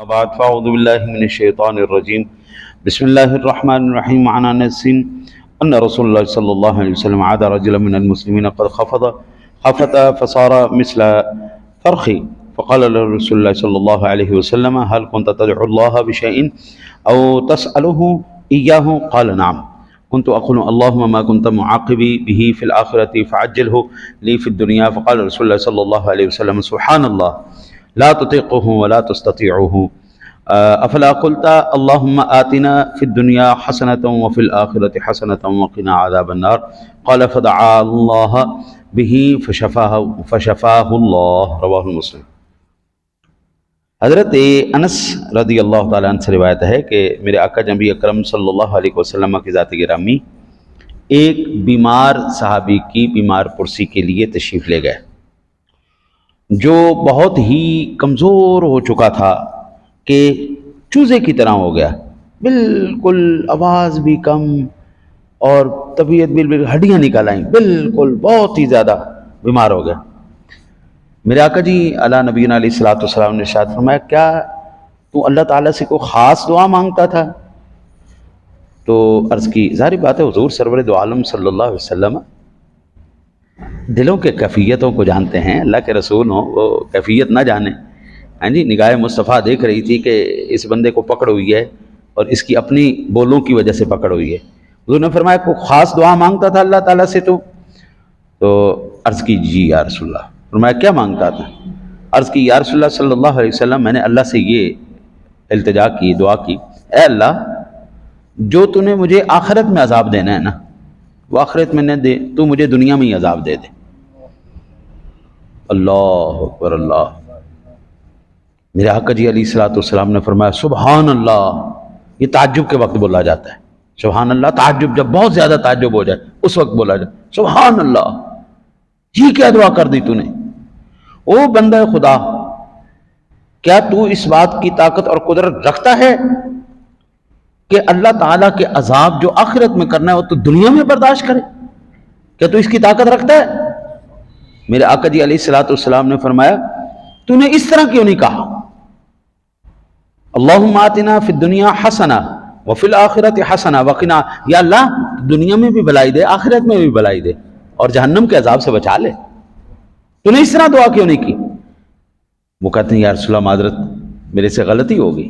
بعد فاعوذ باللہ من الشیطان الرجیم بسم اللہ الرحمن الرحیم عن انس ان رسول اللہ صلی اللہ علیہ وسلم عاد رجلا من المسلمین قد خفت فصار مثل فرخ فقال له رسول اللہ صلی اللہ علیہ وسلم هل كنت تدعو الله بشيء او تسأله إياه قال نعم كنت أقول اللهم ما كنت معاقبي به في الآخرة فعجله لي في الدنيا فقال رسول الله صلى الله عليه وسلم سبحان الله لا تطيقه ولا تستطيعه افلا قلت اللهم آتنا في الدنيا حسنة وفي الآخرة حسنة وقنا عذاب النار قال فدعا الله به فشفاه الله رواه مسلم۔ حضرت انس رضی اللہ تعالیٰ عنہ سے روایت ہے کہ میرے آقا نبی اکرم صلی اللہ علیہ وسلم کی ذات گرامی ایک بیمار صحابی کی بیمار پرسی کے لیے تشریف لے گئے، جو بہت ہی کمزور ہو چکا تھا کہ چوزے کی طرح ہو گیا، بالکل آواز بھی کم اور طبیعت بالکل ہڈیاں نکل آئیں، بالکل بہت ہی زیادہ بیمار ہو گیا۔ میرے آقا جی علی نبینا علیہ الصلوۃ والسلام نے ارشاد فرمایا کیا تو اللہ تعالیٰ سے کوئی خاص دعا مانگتا تھا؟ تو عرض کی ظاہر بات ہے حضور سرور دو عالم صلی اللہ علیہ وسلم دلوں کے کیفیتوں کو جانتے ہیں، اللہ کے رسول ہوں وہ کیفیت نہ جانے۔ ہاں جی، نگاہ مصطفیٰ دیکھ رہی تھی کہ اس بندے کو پکڑ ہوئی ہے اور اس کی اپنی بولوں کی وجہ سے پکڑ ہوئی ہے۔ حضور نے فرمایا کوئی خاص دعا مانگتا تھا اللہ تعالیٰ سے تو عرض کی جی یا رسول اللہ۔ فرمایا کیا مانگتا تھا؟ عرض کی یا رسول اللہ صلی اللہ علیہ وسلم میں نے اللہ سے یہ التجا کی، دعا کی، اے اللہ جو تو نے مجھے آخرت میں عذاب دینا ہے نا وہ آخرت میں نہ دے، تو مجھے دنیا میں ہی عذاب دے دے۔ اللہ اکبر اللہ۔ میرے آقا جی علیہ الصلوۃ والسلام نے فرمایا سبحان اللہ، یہ تعجب کے وقت بولا جاتا ہے، سبحان اللہ، تعجب جب بہت زیادہ تعجب ہو جائے اس وقت بولا جائے سبحان اللہ، یہ کیا دعا کر دی تو نے؟ او بندہ خدا، کیا تو اس بات کی طاقت اور قدرت رکھتا ہے کہ اللہ تعالیٰ کے عذاب جو آخرت میں کرنا ہے وہ تو دنیا میں برداشت کرے؟ کیا تو اس کی طاقت رکھتا ہے؟ میرے آقا جی علیہ الصلوۃ والسلام نے فرمایا تو نے اس طرح کیوں نہیں کہا اللہم آتنا فی الدنیا حسنہ وفی الآخرۃ حسنہ وقنا، یا اللہ دنیا میں بھی بھلائی دے آخرت میں بھی بھلائی دے اور جہنم کے عذاب سے بچا لے، تو نے اس طرح دعا کیوں نہیں کی؟ وہ کہتے ہیں یا رسول اللہ معذرت میرے سے غلطی ہو گئی،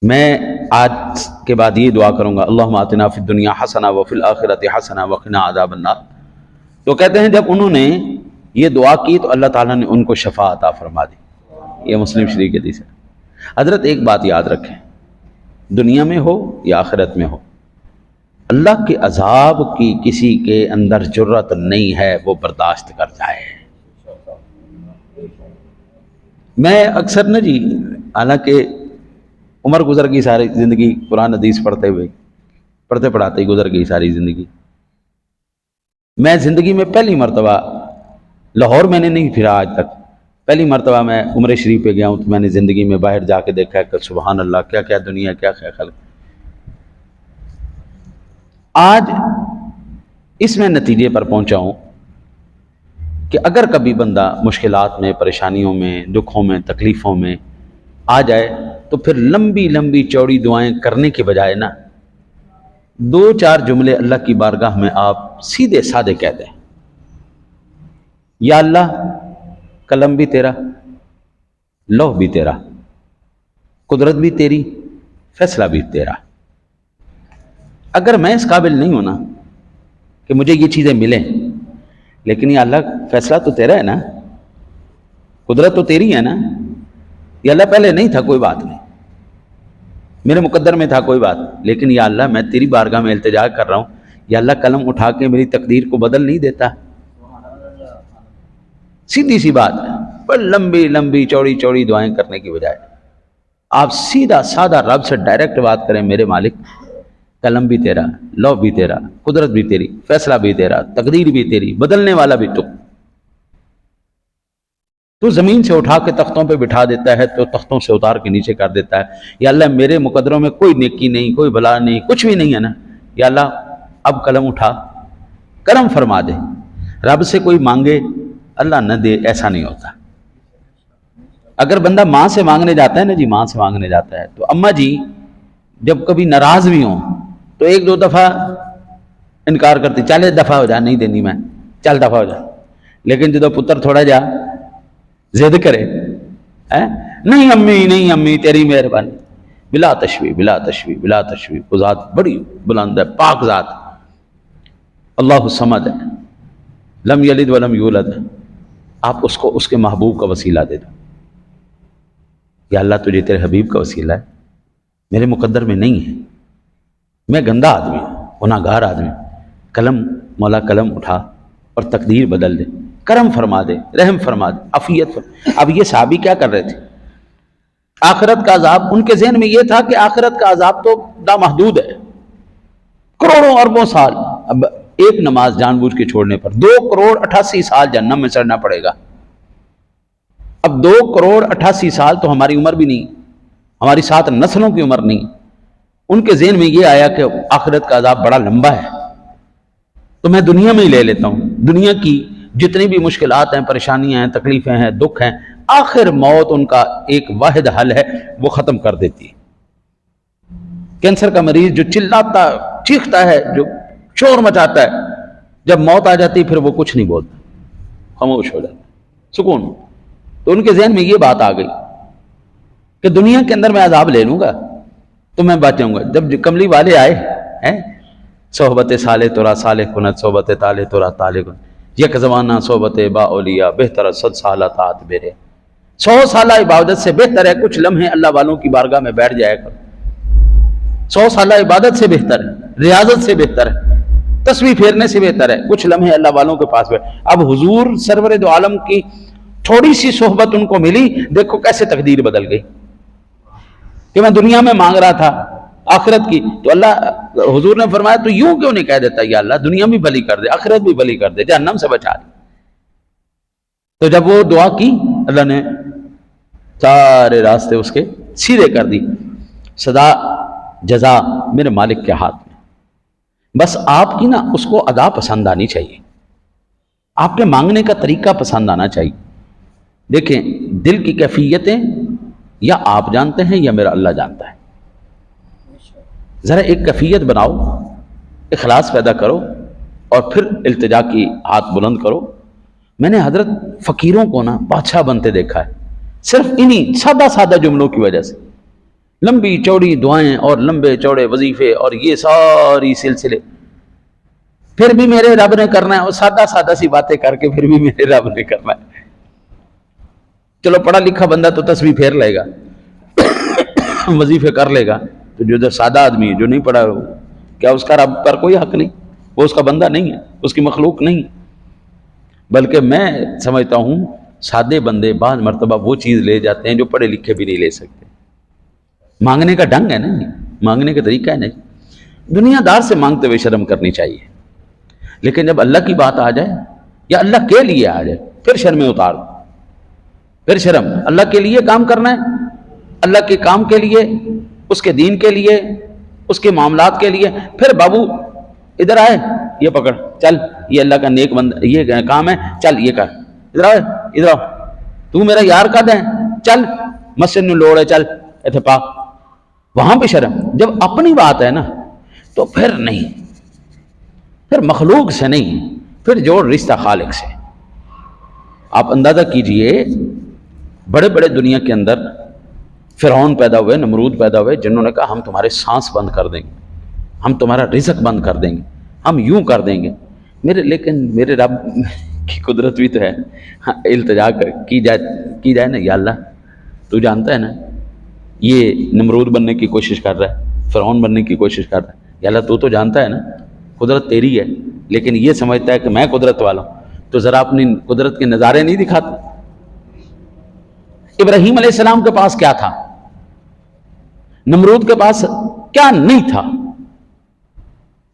میں آج کے بعد یہ دعا کروں گا اللہم آتنا فی الدنیا حسنہ وفی الآخرۃ حسنہ وقنا عذاب النار۔ تو کہتے ہیں جب انہوں نے یہ دعا کی تو اللہ تعالیٰ نے ان کو شفا عطا فرما دی۔ یہ مسلم شریف کی حدیث ہے۔ حضرت ایک بات یاد رکھیں، دنیا میں ہو یا آخرت میں ہو، اللہ کے عذاب کی کسی کے اندر جرت نہیں ہے وہ برداشت کر جائے۔ میں اکثر نا جی، حالانکہ عمر گزر گئی ساری زندگی قرآن حدیث پڑھتے ہوئے، پڑھتے پڑھاتے ہی گزر گئی ساری زندگی۔ میں زندگی میں پہلی مرتبہ لاہور میں نے نہیں پھرا آج تک، پہلی مرتبہ میں عمرہ شریف پہ گیا ہوں تو میں نے زندگی میں باہر جا کے دیکھا کہ سبحان اللہ کیا کیا دنیا، کیا کیا خلق۔ آج اس میں نتیجے پر پہنچا ہوں کہ اگر کبھی بندہ مشکلات میں، پریشانیوں میں، دکھوں میں، تکلیفوں میں آ جائے تو پھر لمبی لمبی چوڑی دعائیں کرنے کے بجائے نا دو چار جملے اللہ کی بارگاہ میں آپ سیدھے سادے کہہ دیں، یا اللہ قلم بھی تیرا، لوح بھی تیرا، قدرت بھی تیری، فیصلہ بھی تیرا۔ اگر میں اس قابل نہیں ہوں نا کہ مجھے یہ چیزیں ملیں، لیکن یا اللہ فیصلہ تو تیرا ہے نا، قدرت تو تیری ہے نا، یا اللہ پہلے نہیں تھا کوئی بات نہیں، میرے مقدر میں تھا کوئی بات، لیکن یا اللہ میں تیری بارگاہ میں التجا کر رہا ہوں، یا اللہ قلم اٹھا کے میری تقدیر کو بدل نہیں دیتا۔ سیدھی سی بات ہے، پر لمبی لمبی چوڑی چوڑی دعائیں کرنے کی بجائے آپ سیدھا سادہ رب سے ڈائریکٹ بات کریں، میرے مالک قلم بھی تیرا، لوح بھی تیرا، قدرت بھی تیری، فیصلہ بھی تیرا، تقدیر بھی تیری، بدلنے والا بھی تو زمین سے اٹھا کے تختوں پہ بٹھا دیتا ہے تو تختوں سے اتار کے نیچے کر دیتا ہے، یا اللہ میرے مقدروں میں کوئی نیکی نہیں، کوئی بھلا نہیں، کچھ بھی نہیں ہے نا، یا اللہ اب قلم اٹھا کرم فرما دے۔ رب سے کوئی مانگے اللہ نہ دے، ایسا نہیں ہوتا۔ اگر بندہ ماں سے مانگنے جاتا ہے نا جی، ماں سے مانگنے جاتا ہے تو اماں جی جب کبھی ناراض بھی ہوں تو ایک دو دفعہ انکار کرتی، چل دفعہ ہو جا، نہیں دینی میں، چل دفعہ ہو جا. لیکن جدو پتر تھوڑا جا ضد کرے، نہیں امی نہیں امی تیری مہربانی، بلا تشویح بلا تشویح بلا تشویح. وہ ذات بڑی بلند ہے، پاک ذات، اللہ الصمد ہے، لم یلد ولم یولد ہے. آپ اس کو اس کے محبوب کا وسیلہ دے دو. یا اللہ تجھے تیرے حبیب کا وسیلہ ہے، میرے مقدر میں نہیں ہے، میں گندہ آدمی ہوں، گناہ گار آدمی ہوں. قلم مولا قلم اٹھا اور تقدیر بدل دے، کرم فرما دے، رحم فرما دے، عافیت فرما. اب یہ صحابی کیا کر رہے تھے؟ آخرت کا عذاب ان کے ذہن میں یہ تھا کہ آخرت کا عذاب تو لامحدود ہے، کروڑوں اربوں سال. اب ایک نماز جان بوجھ کے چھوڑنے پر 2,88,00,000 سال جہنم میں سڑنا پڑے گا. اب 2,88,00,000 سال تو ہماری عمر بھی نہیں، ہماری 7 نسلوں کی عمر نہیں. ان کے ذہن میں یہ آیا کہ آخرت کا عذاب بڑا لمبا ہے تو میں دنیا میں ہی لے لیتا ہوں. دنیا کی جتنی بھی مشکلات ہیں، پریشانیاں ہیں، تکلیفیں ہیں، دکھ ہیں، آخر موت ان کا ایک واحد حل ہے، وہ ختم کر دیتی ہے. کینسر کا مریض جو چلاتا چیختا ہے، جو شور مچاتا ہے، جب موت آ جاتی پھر وہ کچھ نہیں بولتا، خاموش ہو جاتا، سکون. تو ان کے ذہن میں یہ بات آ گئی کہ دنیا کے اندر میں عذاب لے لوں گا تو میں بچوں گا. جب کملی والے آئے، صحبت صالح تورا صالح کنت، صحبت طالح تورا طالح کنت، یک زمانہ صحبت با اولیاء بہتر 100 سالہ طاعت میرے. 100 سالہ عبادت سے بہتر ہے کچھ لمحے اللہ والوں کی بارگاہ میں بیٹھ جائے کر. 100 سالہ عبادت سے بہتر ہے، ریاضت سے بہتر ہے، تسبیح پھیرنے سے بہتر ہے کچھ لمحے اللہ والوں کے پاس بیٹھ. اب حضور سرور دو عالم کی تھوڑی سی صحبت ان کو ملی، دیکھو کیسے تقدیر بدل گئی. کہ میں دنیا میں مانگ رہا تھا آخرت کی، تو اللہ حضور نے فرمایا تو یوں کیوں نہیں کہہ دیتا یا اللہ دنیا بھی بھلی کر دے، آخرت بھی بھلی کر دے، جہنم سے بچا دے. تو جب وہ دعا کی اللہ نے سارے راستے اس کے سیدھے کر دی. صدا جزا میرے مالک کے ہاتھ میں. بس آپ کی نا اس کو ادا پسند آنی چاہیے، آپ کے مانگنے کا طریقہ پسند آنا چاہیے. دیکھیں دل کی کیفیتیں یا آپ جانتے ہیں یا میرا اللہ جانتا ہے. ذرا ایک کیفیت بناؤ، اخلاص پیدا کرو اور پھر التجا کی ہاتھ بلند کرو. میں نے حضرت فقیروں کو نا بادشاہ بنتے دیکھا ہے، صرف انہی سادہ سادہ جملوں کی وجہ سے. لمبی چوڑی دعائیں اور لمبے چوڑے وظیفے اور یہ ساری سلسلے، پھر بھی میرے رب نے کرنا ہے. اور سادہ سادہ سی باتیں کر کے پھر بھی میرے رب نے کرنا ہے. چلو پڑھا لکھا بندہ تو تسبیح پھیر لے گا، وظیفے کر لے گا. تو جو سادہ آدمی ہے جو نہیں پڑھا، کیا اس کا رب پر کوئی حق نہیں؟ وہ اس کا بندہ نہیں ہے، اس کی مخلوق نہیں. بلکہ میں سمجھتا ہوں سادے بندے بعض مرتبہ وہ چیز لے جاتے ہیں جو پڑھے لکھے بھی نہیں لے سکتے. مانگنے کا ڈھنگ ہے نا، مانگنے کا طریقہ ہے نا. دنیا دار سے مانگتے ہوئے شرم کرنی چاہیے، لیکن جب اللہ کی بات آ جائے یا اللہ کے لیے آ جائے پھر شرمیں اتار دو. پھر شرم، اللہ کے لیے کام کرنا ہے، اللہ کے کام کے لیے، اس کے دین کے لیے، اس کے معاملات کے لیے. پھر بابو ادھر آئے، یہ پکڑ، چل یہ اللہ کا نیک بندہ، یہ کام ہے، چل یہ کر، ادھر آئے، ادھر آؤ، تو میرا یار کا دیں، چل مسجد میں لوڑ ہے، چل اتفاق. وہاں پہ شرم. جب اپنی بات ہے نا تو پھر نہیں، پھر مخلوق سے نہیں، پھر جوڑ رشتہ خالق سے. آپ اندازہ کیجئے بڑے بڑے دنیا کے اندر فرعون پیدا ہوئے، نمرود پیدا ہوئے، جنہوں نے کہا ہم تمہارے سانس بند کر دیں گے، ہم تمہارا رزق بند کر دیں گے، ہم یوں کر دیں گے. لیکن میرے رب کی قدرت بھی تو ہے. التجا کی جائے نا، یا اللہ تو جانتا ہے نا یہ نمرود بننے کی کوشش کر رہا ہے، فرعون بننے کی کوشش کر رہا ہے، یا اللہ تو جانتا ہے نا قدرت تیری ہے، لیکن یہ سمجھتا ہے کہ میں قدرت والا ہوں. تو ذرا اپنی قدرت کے نظارے نہیں دکھاتا. ابراہیم علیہ السلام کے پاس کیا تھا، نمرود کے پاس کیا نہیں تھا،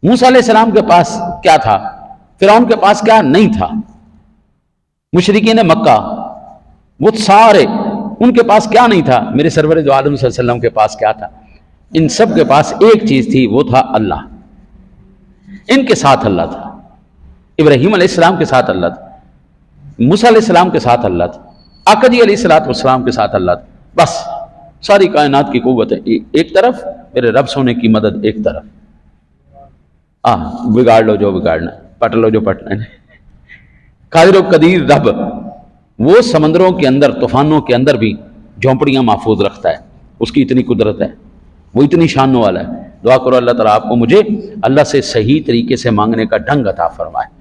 موسیٰ علیہ السلام کے پاس کیا تھا، فرعون کے پاس کیا نہیں تھا، مشرکین مکہ وہ سارے ان کے پاس کیا نہیں تھا، میرے سرور دو عالم صلی اللہ علیہ وسلم کے پاس کیا تھا. ان سب کے پاس ایک چیز تھی، وہ تھا اللہ. ان کے ساتھ اللہ تھا، ابراہیم علیہ السلام کے ساتھ اللہ تھا، موسیٰ علیہ السلام کے ساتھ اللہ تھا، آقا جی علیہ الصلوۃ والسلام کے ساتھ اللہ تھا، بس ساری کائنات کی قوت ہے ایک طرف، میرے رب سونے کی مدد ایک طرف، بگاڑ لو جو بگاڑنا، پٹ لو جو پٹنا ہے۔ قادر و قدیر رب وہ سمندروں کے اندر، طوفانوں کے اندر بھی جھونپڑیاں محفوظ رکھتا ہے، اس کی اتنی قدرت ہے، وہ اتنی شان والا ہے۔ دعا کرو اللہ تعالیٰ آپ کو مجھے اللہ سے صحیح طریقے سے مانگنے کا ڈھنگ عطا فرمائے۔